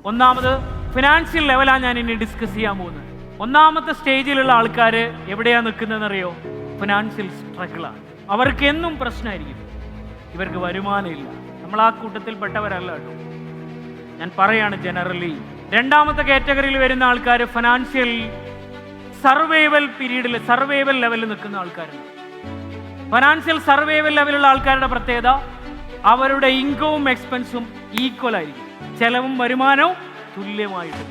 ഒന്നാമത് ഫിനാൻഷ്യൽ ലെവലാണ് ഞാൻ ഇനി ഡിസ്കസ് ചെയ്യാൻ പോകുന്നത്. ഒന്നാമത്തെ സ്റ്റേജിലുള്ള ആൾക്കാർ എവിടെയാണ് നിൽക്കുന്നതെന്നറിയോ? ഫിനാൻഷ്യൽ സ്ട്രഗിളാണ്. അവർക്ക് എന്നും പ്രശ്നമായിരിക്കും, ഇവർക്ക് വരുമാനമില്ല. നമ്മൾ ആ കൂട്ടത്തിൽപ്പെട്ടവരല്ല കേട്ടോ, ഞാൻ പറയാണ് ജനറലി. രണ്ടാമത്തെ കാറ്റഗറിയിൽ വരുന്ന ആൾക്കാർ ഫിനാൻഷ്യൽ സർവൈവൽ പീരീഡിൽ, സർവൈവൽ ലെവലിൽ നിൽക്കുന്ന ആൾക്കാരുണ്ട്. ഫിനാൻഷ്യൽ സർവൈവൽ ലെവലുള്ള ആൾക്കാരുടെ പ്രത്യേകത, അവരുടെ ഇൻകവും എക്സ്പെൻസും ഈക്വൽ ആയിരിക്കും, ചെലവും വരുമാനവും തുല്യമായിട്ട്.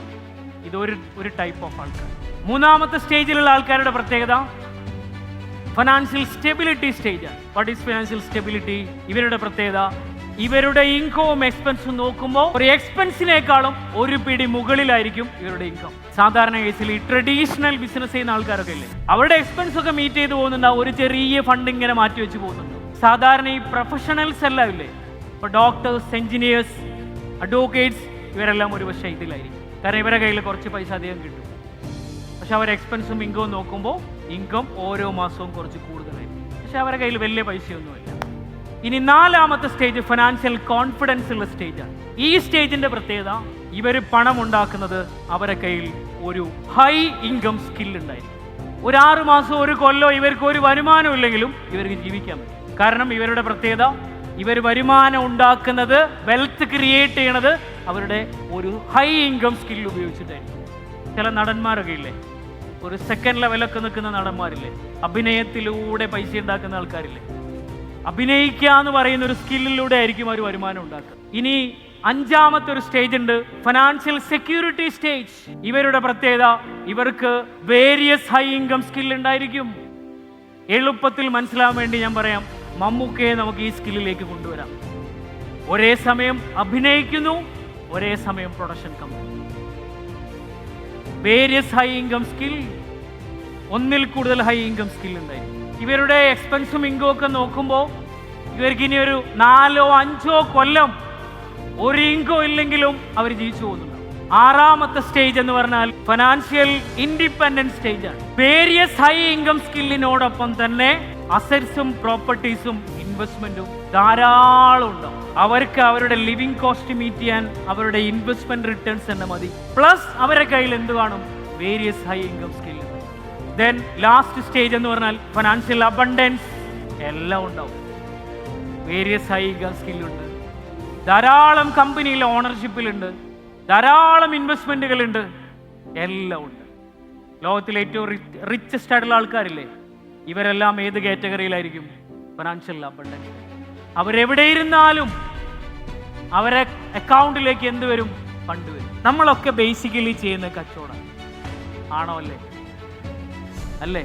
ഇതൊരു ടൈപ്പ് ഓഫ് ആൾക്കാർ. മൂന്നാമത്തെ സ്റ്റേജിലുള്ള ആൾക്കാരുടെ പ്രത്യേകത ഫിനാൻഷ്യൽ സ്റ്റെബിലിറ്റി സ്റ്റേജാണ്. What is financial stability? ഇവരുടെ പ്രത്യേകത, ഇവരുടെ ഇൻകവും എക്സ്പെൻസും നോക്കുമ്പോൾ ഒരു എക്സ്പെൻസിനേക്കാളും ഒരു പിടി മുകളിലായിരിക്കും ഇവരുടെ ഇൻകം. സാധാരണ കേസിൽ ഈ ട്രഡീഷണൽ ബിസിനസ് ചെയ്യുന്ന ആൾക്കാരൊക്കെ ഇല്ലേ, അവരുടെ എക്സ്പെൻസ് ഒക്കെ മീറ്റ് ചെയ്ത് പോകുന്നുണ്ടാവും, ഒരു ചെറിയ ഫണ്ട് ഇങ്ങനെ മാറ്റി വെച്ച് പോകുന്നുണ്ട്. സാധാരണ ഈ പ്രൊഫഷണൽസ് എല്ലാം ഇല്ലേ, ഇപ്പോൾ ഡോക്ടേഴ്സ്, എഞ്ചിനീയേഴ്സ്, അഡ്വക്കേറ്റ്സ്, ഇവരെല്ലാം ഒരു പക്ഷേ ഇതിലായിരിക്കും. കാരണം ഇവരുടെ കയ്യിൽ കുറച്ച് പൈസ അധികം കിട്ടും. പക്ഷെ അവർ എക്സ്പെൻസും ഇൻകവും നോക്കുമ്പോൾ ഇൻകം ഓരോ മാസവും കുറച്ച് കൂടുതലായിരിക്കും, പക്ഷെ അവരുടെ കയ്യിൽ വലിയ പൈസയൊന്നുമില്ല. ഇനി നാലാമത്തെ സ്റ്റേജ് ഫിനാൻഷ്യൽ കോൺഫിഡൻസ് ഉള്ള സ്റ്റേജാണ്. ഈ സ്റ്റേജിന്റെ പ്രത്യേകത, ഇവർ പണം ഉണ്ടാക്കുന്നത് അവരുടെ കയ്യിൽ ഒരു ഹൈ ഇൻകം സ്കിൽ ഉണ്ടായിരിക്കും. ഒരു 6 മാസം, ഒരു കൊല്ലോ ഇവർക്ക് ഒരു വരുമാനം ഇല്ലെങ്കിലും ഇവർക്ക് ജീവിക്കാൻ പറ്റും. കാരണം ഇവരുടെ പ്രത്യേകത, ഇവർ വരുമാനം ഉണ്ടാക്കുന്നത്, വെൽത്ത് ക്രിയേറ്റ് ചെയ്യണത് അവരുടെ ഒരു ഹൈ ഇൻകം സ്കിൽ ഉപയോഗിച്ചിട്ടായിരിക്കും. ചില നടന്മാരൊക്കെ ഇല്ലേ, ഒരു സെക്കൻഡ് ലെവലൊക്കെ നിൽക്കുന്ന നടന്മാരില്ലേ, അഭിനയത്തിലൂടെ പൈസ ഉണ്ടാക്കുന്ന ആൾക്കാരില്ലേ, അഭിനയിക്കുക എന്ന് പറയുന്ന ഒരു സ്കില്ലിലൂടെ ആയിരിക്കും അവർ വരുമാനം ഉണ്ടാക്കുക. ഇനി അഞ്ചാമത്തെ ഒരു സ്റ്റേജ് ഉണ്ട്, ഫിനാൻഷ്യൽ സെക്യൂരിറ്റി സ്റ്റേജ്. ഇവരുടെ പ്രത്യേകത, ഇവർക്ക് വേരിയസ് ഹൈ ഇൻകം സ്കിൽ ഉണ്ടായിരിക്കും. എളുപ്പത്തിൽ മനസ്സിലാവാൻ വേണ്ടി ഞാൻ പറയാം, മമ്മൂക്കയെ നമുക്ക് ഈ സ്കില്ലിലേക്ക് കൊണ്ടുവരാം. ഒരേ സമയം അഭിനയിക്കുന്നു, ഒരേ സമയം production company. Various high income skill, ഒന്നിൽ കൂടുതൽ ഹൈ ഇൻകം സ്കിൽ ഉണ്ടായിരിക്കും. ഇവരുടെ എക്സ്പെൻസും ഇൻകം ഒക്കെ നോക്കുമ്പോൾ ഇവർക്ക് ഇനി ഒരു 4-5 കൊല്ലം ഒരു ഇൻകം ഇല്ലെങ്കിലും അവർ ജീവിച്ചു പോകുന്നുണ്ട്. ആറാമത്തെ സ്റ്റേജ് എന്ന് പറഞ്ഞാൽ ഫിനാൻഷ്യൽ ഇൻഡിപെൻഡൻസ് സ്റ്റേജാണ്. വേരിയസ് ഹൈ ഇൻകം സ്കില്ലിനോടൊപ്പം തന്നെ അസറ്റ്സും പ്രോപ്പർട്ടീസും ഇൻവെസ്റ്റ്മെന്റും ധാരാളം ഉണ്ടാവും. അവർക്ക് അവരുടെ ലിവിങ് കോസ്റ്റ് മീറ്റ് ചെയ്യാൻ അവരുടെ ഇൻവെസ്റ്റ്മെന്റ് റിട്ടേൺസ് തന്നെ മതി. പ്ലസ് അവരുടെ കയ്യിൽ എന്ത് കാണും? Various high income skill. Then last stage എന്ന് പറഞ്ഞാൽ ഫിനാൻഷ്യൽ അബണ്ടൻസ്. എല്ലാം ഉണ്ടാവും, വേരിയസ് ഹൈ ഇൻകം സ്കില്ലുണ്ട്, ധാരാളം കമ്പനിയിൽ ഓണർഷിപ്പിലുണ്ട്, ധാരാളം ഇൻവെസ്റ്റ്മെന്റുകളുണ്ട്, എല്ലാം ഉണ്ട്. ലോകത്തിലെ ഏറ്റവും റിച്ചസ്റ്റ് ആയിട്ടുള്ള ആൾക്കാരില്ലേ, ഇവരെല്ലാം ഏത് കാറ്റഗറിയിലായിരിക്കും? Financial abundance. അവരെവിടെ ഇരുന്നാലും അവരെ അക്കൗണ്ടിലേക്ക് എന്ത് വരും? ഫണ്ട് വരും. നമ്മളൊക്കെ ബേസിക്കലി ചെയ്യുന്ന കച്ചവടം ആണോ? അല്ലേ?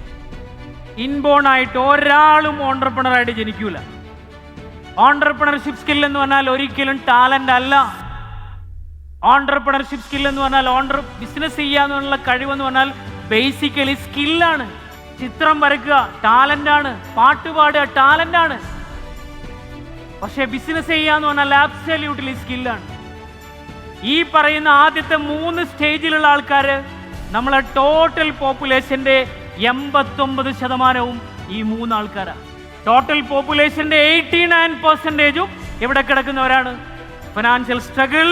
ഇൻബോൺ ആയിട്ട് ഒരാളും ഓൺട്രപ്രണറായിട്ട് ജനിക്കൂല. ഓൺട്രപ്രണർഷിപ്പ് സ്കിൽ എന്ന് പറഞ്ഞാൽ ഒരിക്കലും ടാലന്റ് അല്ല. ഓൺട്രപ്രണർഷിപ്പ് സ്കിൽ എന്ന് പറഞ്ഞാൽ ബിസിനസ് ചെയ്യാന്നുള്ള കഴിവെന്ന് പറഞ്ഞാൽ ബേസിക്കലി സ്കില്ലാണ്. ചിത്രം വരയ്ക്കുക ടാലന്റാണ്, പാട്ട് പാടുക ടാലന്റാണ്. പക്ഷെ ബിസിനസ് ചെയ്യാന്ന് പറഞ്ഞാൽ ആബ്സല്യൂട്ട്ലി സ്കില്ലാണ്. ഈ പറയുന്ന ആദ്യത്തെ 3 സ്റ്റേജിലുള്ള ആൾക്കാർ നമ്മളെ ടോട്ടൽ പോപ്പുലേഷന്റെ 89% ഈ 3 ആൾക്കാരാണ്. ടോട്ടൽ പോപ്പുലേഷന്റെ 89% എവിടെ കിടക്കുന്നവരാണ്? Financial struggle,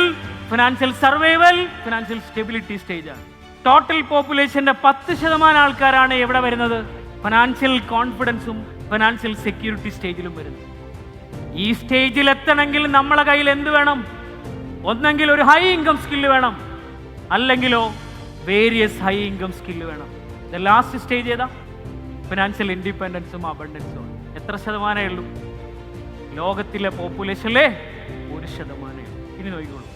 financial survival, financial stability സ്റ്റേജാണ്. ടോട്ടൽ പോപ്പുലേഷന്റെ 10% ആൾക്കാരാണ് എവിടെ വരുന്നത്? ഫിനാൻഷ്യൽ കോൺഫിഡൻസും ഫിനാൻഷ്യൽ സെക്യൂരിറ്റി സ്റ്റേജിലും വരുന്നത്. ഈ സ്റ്റേജിൽ എത്തണമെങ്കിൽ നമ്മളെ കയ്യിൽ എന്ത് വേണം? ഒന്നെങ്കിൽ ഒരു ഹൈ ഇൻകം സ്കില്ല് വേണം, അല്ലെങ്കിലോ വേരിയസ് ഹൈ ഇൻകം സ്കില്ല് വേണം. ലാസ്റ്റ് സ്റ്റേജ് ഏതാ? ഫിനാൻഷ്യൽ ഇൻഡിപെൻഡൻസും അബണ്ടൻസും. എത്ര ശതമാനമേ ഉള്ളൂ? ലോകത്തിലെ പോപ്പുലേഷനിലെ 1%. ഇനി നോക്കിക്കോളൂ,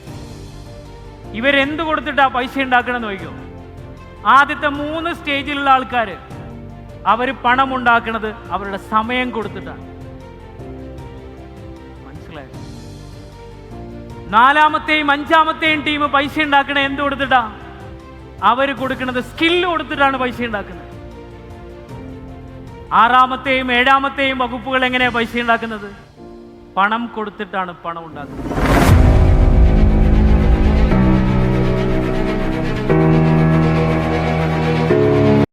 ഇവരെന്ത് കൊടുത്തിട്ടാ പൈസ ഉണ്ടാക്കണം നോക്കിക്കോ. ആദ്യത്തെ 3 സ്റ്റേജിലുള്ള ആൾക്കാർ അവർ പണം ഉണ്ടാക്കുന്നത് അവരുടെ സമയം കൊടുത്തിട്ടാണ്. മനസ്സിലായോ? 4ാമത്തെയും 5ാമത്തെയും ടീം പൈസ ഉണ്ടാക്കണേ എന്ത് കൊടുത്തിട്ടാ? അവർ കൊടുക്കുന്നത് സ്കില്ല് കൊടുത്തിട്ടാണ് പൈസ ഉണ്ടാക്കുന്നത്. 6ാമത്തെയും 7ാമത്തെയും വകുപ്പുകൾ എങ്ങനെയാ പൈസ ഉണ്ടാക്കുന്നത്? പണം കൊടുത്തിട്ടാണ് പണം ഉണ്ടാക്കുന്നത്.